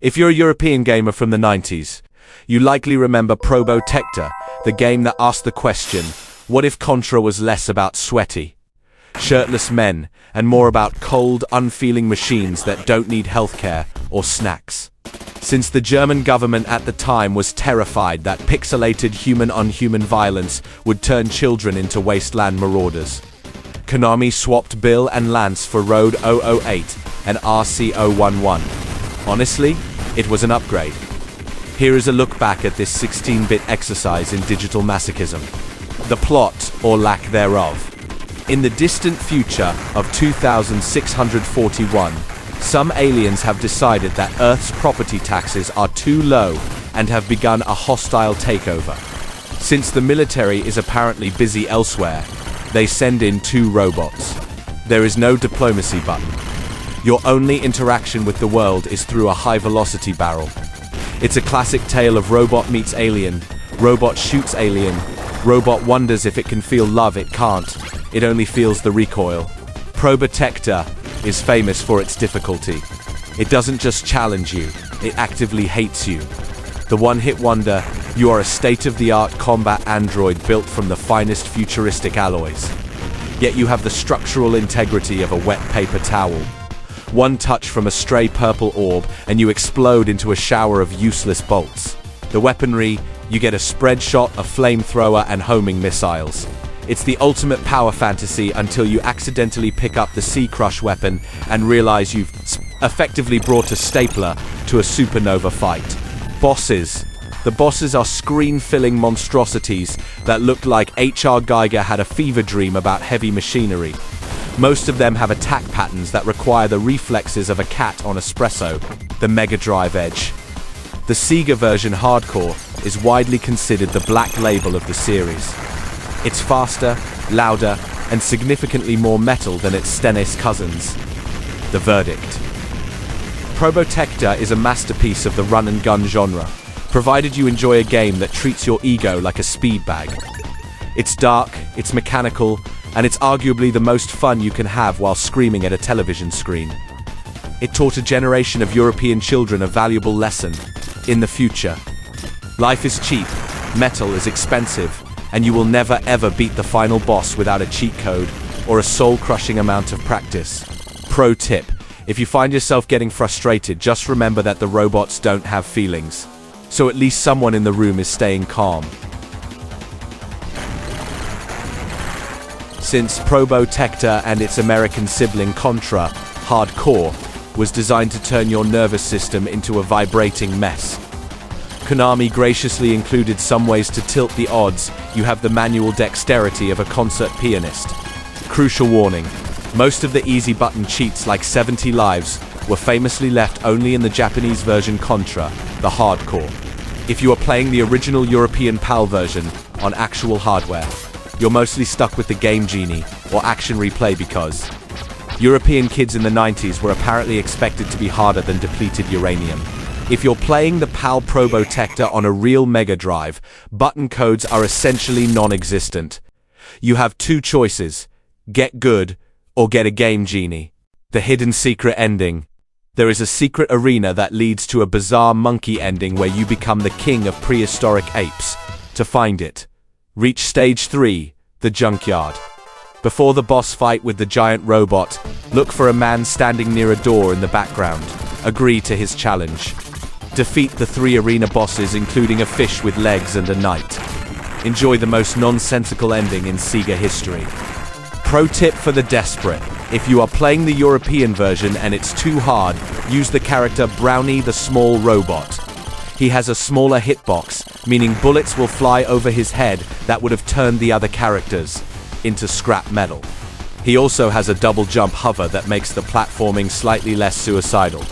If you're a European gamer from the 90s, you likely remember Probotector, the game that asked the question, what if Contra was less about sweaty, shirtless men, and more about cold, unfeeling machines that don't need healthcare or snacks? Since the German government at the time was terrified that pixelated human-on-human violence would turn children into wasteland marauders, Konami swapped Bill and Lance for Road 008 and RC011. Honestly, it was an upgrade. Here is a look back at this 16-bit exercise in digital masochism. The plot, or lack thereof. In the distant future of 2641, some aliens have decided that Earth's property taxes are too low and have begun a hostile takeover. Since the military is apparently busy elsewhere, they send in 2 robots. There is no diplomacy button. Your only interaction with the world is through a high-velocity barrel. It's a classic tale of robot meets alien, robot shoots alien, robot wonders if it can feel love, it can't, it only feels the recoil. Probotector is famous for its difficulty. It doesn't just challenge you, it actively hates you. The one-hit wonder, you are a state-of-the-art combat android built from the finest futuristic alloys. Yet you have the structural integrity of a wet paper towel. One touch from a stray purple orb and you explode into a shower of useless bolts. The weaponry, you get a spread shot, a flamethrower, and homing missiles. It's the ultimate power fantasy until you accidentally pick up the Sea Crush weapon and realize you've effectively brought a stapler to a supernova fight. Bosses. The bosses are screen-filling monstrosities that look like H.R. Geiger had a fever dream about heavy machinery. Most of them have attack patterns that require the reflexes of a cat on espresso, the Mega Drive edge. The Sega version Hardcore is widely considered the black label of the series. It's faster, louder, and significantly more metal than its SNES cousins. The verdict. Probotector is a masterpiece of the run-and-gun genre, provided you enjoy a game that treats your ego like a speed bag. It's dark, it's mechanical, and it's arguably the most fun you can have while screaming at a television screen. It taught a generation of European children a valuable lesson. In the future, life is cheap, metal is expensive, and you will never ever beat the final boss without a cheat code or a soul-crushing amount of practice. Pro tip: if you find yourself getting frustrated, just remember that the robots don't have feelings. So at least someone in the room is staying calm. Since Probotector and its American sibling Contra, Hardcore, was designed to turn your nervous system into a vibrating mess, Konami graciously included some ways to tilt the odds. You have the manual dexterity of a concert pianist. Crucial warning: most of the easy button cheats like 70 lives were famously left only in the Japanese version Contra, the Hardcore. If you are playing the original European PAL version on actual hardware, you're mostly stuck with the Game Genie or Action Replay because European kids in the 90s were apparently expected to be harder than depleted uranium. If you're playing the PAL Probotector on a real Mega Drive, button codes are essentially non-existent. You have 2 choices: get good or get a Game Genie. The hidden secret ending. There is a secret arena that leads to a bizarre monkey ending where you become the king of prehistoric apes. To find it, reach stage 3, the junkyard. Before the boss fight with the giant robot, look for a man standing near a door in the background. Agree to his challenge. Defeat the 3 arena bosses, including a fish with legs and a knight. Enjoy the most nonsensical ending in Sega history. Pro tip for the desperate: if you are playing the European version and it's too hard, use the character Brownie the Small Robot. He has a smaller hitbox, meaning bullets will fly over his head that would have turned the other characters into scrap metal. He also has a double jump hover that makes the platforming slightly less suicidal.